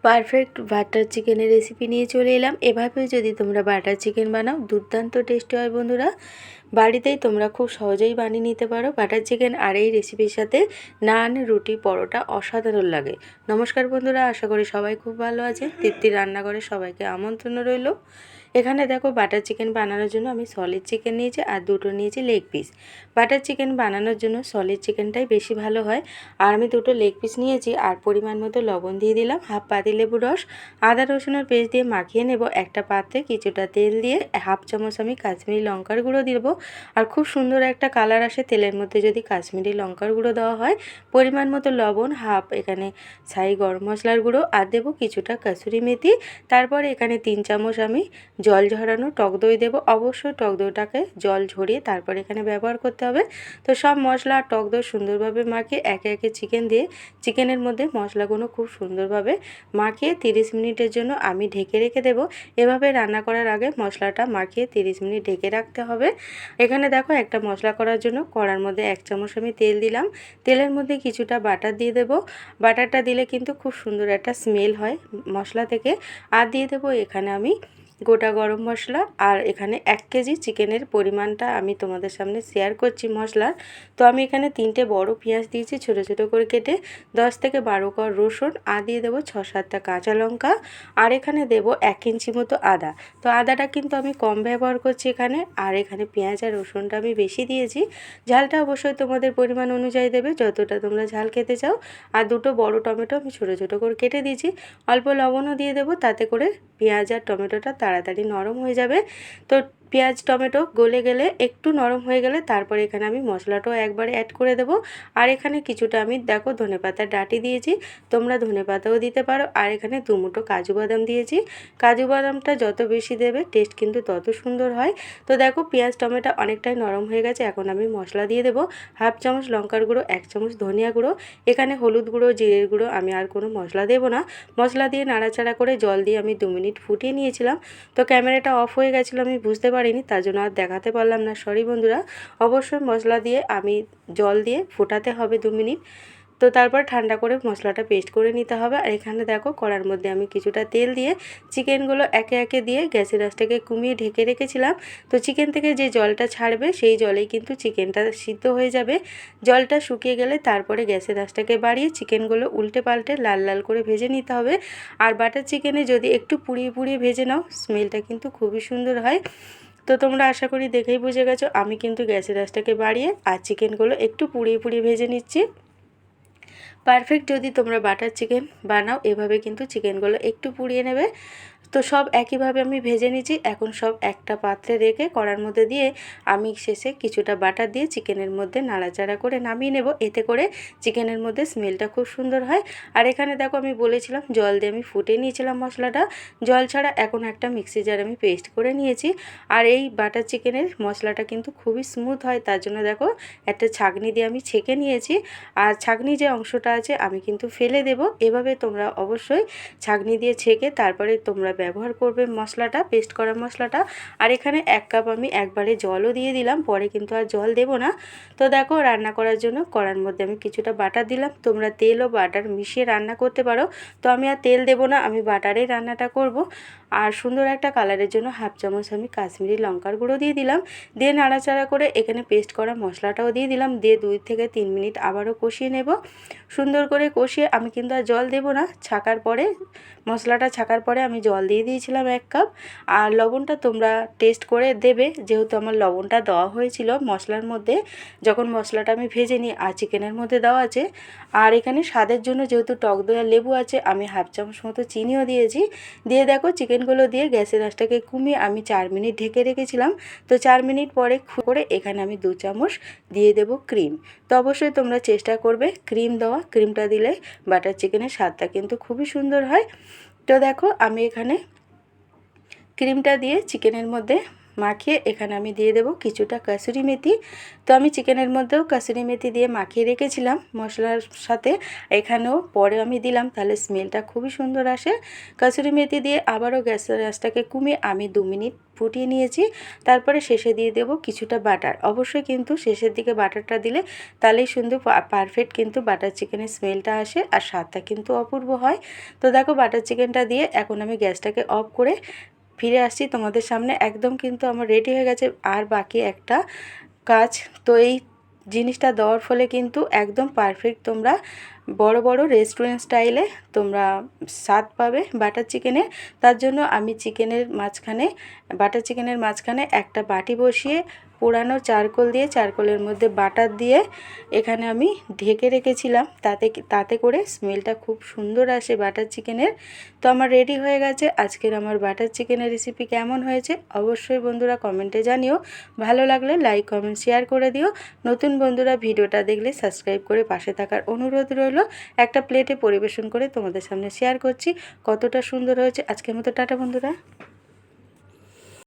Perfect butter চিকেনের recipe নিয়ে চলে এলাম। এভাবে যদি তোমরা বাটার চিকেন বানাও দুর্দান্ত টেস্টি হয় বন্ধুরা। বাড়িতেই তোমরা খুব সহজেই বানিয়ে নিতে পারো বাটার চিকেন। আর এই রেসিপির সাথে নান, রুটি, পরোটা অসাধারণ লাগে। নমস্কার বন্ধুরা, আশা করি সবাই খুব ভালো আছে। তৃপ্তির রান্নাঘরে সবাইকে আমন্ত্রণ রইল। এখানে দেখো বাটার চিকেন বানানোর জন্য আমি সলিড চিকেন নিয়েছি আর দুটো নিয়েছি লেগ পিস। বাটার চিকেন বানানোর জন্য সলিড চিকেনটাই বেশি ভালো হয়। আর আমি দুটো লেগ পিস নিয়েছি আর পরিমাণ মতো লবণ দিয়ে দিলাম, হাফ পাতিলেবুর রস, আদা রসুনের পেস্ট দিয়ে মাখিয়ে নেব। একটা পাত্রে কিছুটা তেল দিয়ে হাফ চামচ আমি কাশ্মীরি লঙ্কার গুঁড়ো দেবো। আর খুব সুন্দর একটা কালার আসে তেলের মধ্যে যদি কাশ্মীরি লঙ্কার গুঁড়ো দেওয়া হয়। পরিমাণ মতো লবণ, হাফ এখানে ছাই গরম মশলার গুঁড়ো আর দেবো কিছুটা কাসুরি মেথি। তারপরে এখানে 3 চামচ আমি জল ঝরানো টক দই দেবো। অবশ্যই টক দইটাকে জল ঝরিয়ে তারপর এখানে ব্যবহার করতে হবে। তো সব মশলা আর টক দই সুন্দরভাবে মাখিয়ে একে একে চিকেন দিয়ে চিকেনের মধ্যে মশলাগুলো খুব সুন্দরভাবে মাখিয়ে 30 মিনিটের জন্য আমি ঢেকে রেখে দেবো। এভাবে রান্না করার আগে মশলাটা মাখিয়ে 30 মিনিট ঢেকে রাখতে হবে। এখানে দেখো একটা মশলা করার জন্য কড়ার মধ্যে 1 চামচ আমি তেল দিলাম। তেলের মধ্যে কিছুটা বাটার দিয়ে দেবো। বাটারটা দিলে কিন্তু খুব সুন্দর একটা স্মেল হয় মশলা থেকে। আর দিয়ে দেবো এখানে আমি গোটা গরম মশলা। আর এখানে 1 কেজি চিকেনের পরিমাণটা আমি তোমাদের সামনে শেয়ার করছি মশলার। তো আমি এখানে 3টে বড় পেঁয়াজ দিয়েছি ছোট ছোট করে কেটে, 10 থেকে 12 কোয়া রসুন, আর দিয়ে দেবো 6-7টা কাঁচা লঙ্কা। আর এখানে দেবো 1 ইঞ্চি মতো আদা। তো আদাটা কিন্তু আমি কম ব্যবহার করছি এখানে। আর এখানে পেঁয়াজ আর রসুনটা আমি বেশি দিয়েছি। ঝালটা অবশ্যই তোমাদের পরিমাণ অনুযায়ী দেবে, যতটা তোমরা ঝাল খেতে চাও। আর দুটো বড় টমেটো আমি ছোট ছোট করে কেটে দিয়েছি। অল্প লবণও দিয়ে দেবো, তাতে করে পেঁয়াজ আর টমেটোটা তাড়াতাড়ি নরম হয়ে যাবে। তো পেঁয়াজ টমেটো গলে গেলে একটু নরম হয়ে গেলে তারপরে এখানে আমি মশলাটাও একবারে অ্যাড করে দেবো। আর এখানে কিছুটা আমি দেখো ধনেপাতার ডাঁটি দিয়েছি, তোমরা ধনেপাতাও দিতে পারো। আর এখানে 2 মুঠো কাজু বাদাম দিয়েছি। কাজু বাদামটা যত বেশি দেবে টেস্ট কিন্তু তত সুন্দর হয়। তো দেখো পেঁয়াজ টমেটো অনেকটাই নরম হয়ে গেছে। এখন আমি মশলা দিয়ে দেবো। হাফ চামচ লঙ্কার গুঁড়ো, 1 চামচ ধনিয়া গুঁড়ো, এখানে হলুদ গুঁড়ো, জিরের গুঁড়ো, আমি আর কোনো মশলা দেবো না। মশলা দিয়ে নাড়াচাড়া করে জল দিয়ে আমি 2 মিনিট ফুটিয়ে নিয়েছিলাম। তো ক্যামেরাটা অফ হয়ে গেছিলো, আমি বুঝতে পারিনি, তার জন্য আর দেখাতে পারলাম না, সরি বন্ধুরা। অবশ্যই মশলা দিয়ে আমি জল দিয়ে ফোটাতে হবে 2 মিনিট। তো তারপর ঠান্ডা করে মশলাটা পেস্ট করে নিতে হবে। আর এখানে দেখো কড়ার মধ্যে আমি কিছুটা তেল দিয়ে চিকেনগুলো একে একে দিয়ে গ্যাসের আঁচটাকে কমিয়ে ঢেকে রেখেছিলাম। তো চিকেন থেকে যে জলটা ছাড়বে সেই জলেই কিন্তু চিকেনটা সিদ্ধ হয়ে যাবে। জলটা শুকিয়ে গেলে তারপরে গ্যাসের আঁচটাকে বাড়িয়ে চিকেনগুলো উল্টে পাল্টে লাল লাল করে ভেজে নিতে হবে। আর বাটার চিকেনে যদি একটু পুড়িয়ে পুড়িয়ে ভেজে নাও, স্মেলটা কিন্তু খুবই সুন্দর হয়। তো তোমরা আশা করি দেখেই বুঝে গেছো আমি কিন্তু গ্যাসের আঁচটাকে বাড়িয়ে আর চিকেনগুলো একটু পুড়িয়ে পুড়িয়ে ভেজে নিচ্ছি। পারফেক্ট যদি তোমরা বাটার চিকেন বানাও এভাবে কিন্তু চিকেনগুলো একটু পুড়িয়ে নেবে। তো সব একইভাবে আমি ভেজে নিচ্ছি। এখন সব একটা পাত্রে রেখে কড়ার মধ্যে দিয়ে আমি শেষে কিছুটা বাটার দিয়ে চিকেনের মধ্যে নাড়াচাড়া করে নামিয়ে নেব। এতে করে চিকেনের মধ্যে স্মেলটা খুব সুন্দর হয়। আর এখানে দেখো আমি বলেছিলাম জল দিয়ে আমি ফুটিয়ে নিয়েছিলাম মশলাটা। জল ছাড়া এখন একটা মিক্সি জার আমি পেস্ট করে নিয়েছি। আর এই বাটার চিকেনের মশলাটা কিন্তু খুবই স্মুথ হয়, তার জন্য দেখো একটা ছাঁকনি দিয়ে আমি ছেঁকে নিয়েছি। আর ছাঁকনি যে অংশটা আছে আমি কিন্তু ফেলে দেব। এভাবে তোমরা অবশ্যই ছাঁকনি দিয়ে ছেঁকে তারপরে তোমরা ব্যবহার করবে মশলাটা, পেস্ট করা মশলাটা। আর এখানে 1 কাপ আমি একবারে জলও দিয়ে দিলাম, পরে কিন্তু আর জল দেব না। তো দেখো রান্না করার জন্য কড়ার মধ্যে আমি কিছুটা বাটার দিলাম। তোমরা তেল ও বাটার মিশিয়ে রান্না করতে পারো। তো আমি আর তেল দেব না, আমি বাটারেই রান্নাটা করব। আর সুন্দর একটা কালারের জন্য হাফ চামচ আমি কাশ্মীরি লঙ্কার গুঁড়ো দিয়ে দিলাম। দিয়ে নাড়াচাড়া করে এখানে পেস্ট করা মশলাটাও দিয়ে দিলাম। দিয়ে 2 থেকে 3 মিনিট আবারও কষিয়ে নেব। সুন্দর করে কষিয়ে আমি কিন্তু আর জল দেব না। ছাকার পরে মশলাটা ছাকার পরে আমি জল দিয়ে দিয়েছিলাম 1 কাপ। আর লবণটা তোমরা টেস্ট করে দেবে, যেহেতু আমার লবণটা দেওয়া হয়েছিল মশলার মধ্যে যখন মশলাটা আমি ভেজে নিই আর চিকেনের মধ্যে দেওয়া আছে। আর এখানে স্বাদের জন্য যেহেতু টক দই আর লেবু আছে আমি হাফ চামচ মতো চিনিও দিয়েছি। দিয়ে দেখো চিকেনগুলো দিয়ে গ্যাসের আঁচটাকে কমিয়ে আমি 4 মিনিট ঢেকে রেখেছিলাম। তো 4 মিনিট পরে করে এখানে আমি 2 চামচ দিয়ে দেব ক্রিম। তো অবশ্যই তোমরা চেষ্টা করবে ক্রিম দেওয়া, ক্রিমটা দিলে বাটার চিকেনের স্বাদটা কিন্তু খুবই সুন্দর হয়। তো দেখো আমি এখানে ক্রিমটা দিয়ে চিকেনের মধ্যে মাখিয়ে এখানে আমি দিয়ে দেব কিছুটা কাসুরি মেথি। তো আমি চিকেনের মধ্যেও কাসুরি মেথি দিয়ে মাখিয়ে রেখেছিলাম মশলার সাথে, এখানেও পরে আমি দিলাম, তাহলে স্মেলটা খুবই সুন্দর আসে। কাসুরি মেথি দিয়ে আবারও গ্যাসের আঁচটাকে কমিয়ে আমি 2 মিনিট ফুটিয়ে নিয়েছি। তারপরে শেষে দিয়ে দেব কিছুটা বাটার। অবশ্যই কিন্তু শেষের দিকে বাটারটা দিলে তাহলেই সুন্দর পারফেক্ট কিন্তু বাটার চিকেনের স্মেলটা আসে আর স্বাদটা কিন্তু অপূর্ব হয়। তো দেখো বাটার চিকেনটা দিয়ে এখন আমি গ্যাসটাকে অফ করে ফিরে আসছি তোমাদের সামনে। একদম কিন্তু আমার রেডি হয়ে গেছে। আর বাকি একটা কাজ, তো এই জিনিসটা দেওয়ার ফলে কিন্তু একদম পারফেক্ট তোমরা বড় বড় রেস্টুরেন্ট স্টাইলে তোমরা স্বাদ পাবে বাটার চিকেনে। তার জন্য আমি বাটার চিকেনের মাঝখানে একটা বাটি বসিয়ে পোড়ানো চারকোল দিয়ে, চারকোলের মধ্যে বাটার দিয়ে এখানে আমি ঢেকে রেখেছিলাম, তাতে করে স্মেলটা খুব সুন্দর আসে বাটার চিকেনের। তো আমার রেডি হয়ে গেছে আজকের আমার বাটার চিকেনের রেসিপি। কেমন হয়েছে অবশ্যই বন্ধুরা কমেন্টে জানিও। ভালো লাগলে লাইক কমেন্ট শেয়ার করে দিও। নতুন বন্ধুরা ভিডিওটা দেখলে সাবস্ক্রাইব করে পাশে থাকার অনুরোধ রইল। একটা প্লেটে পরিবেশন করে তোমাদের সামনে শেয়ার করছি কতটা সুন্দর হয়েছে। আজকের মতো টাটা বন্ধুরা।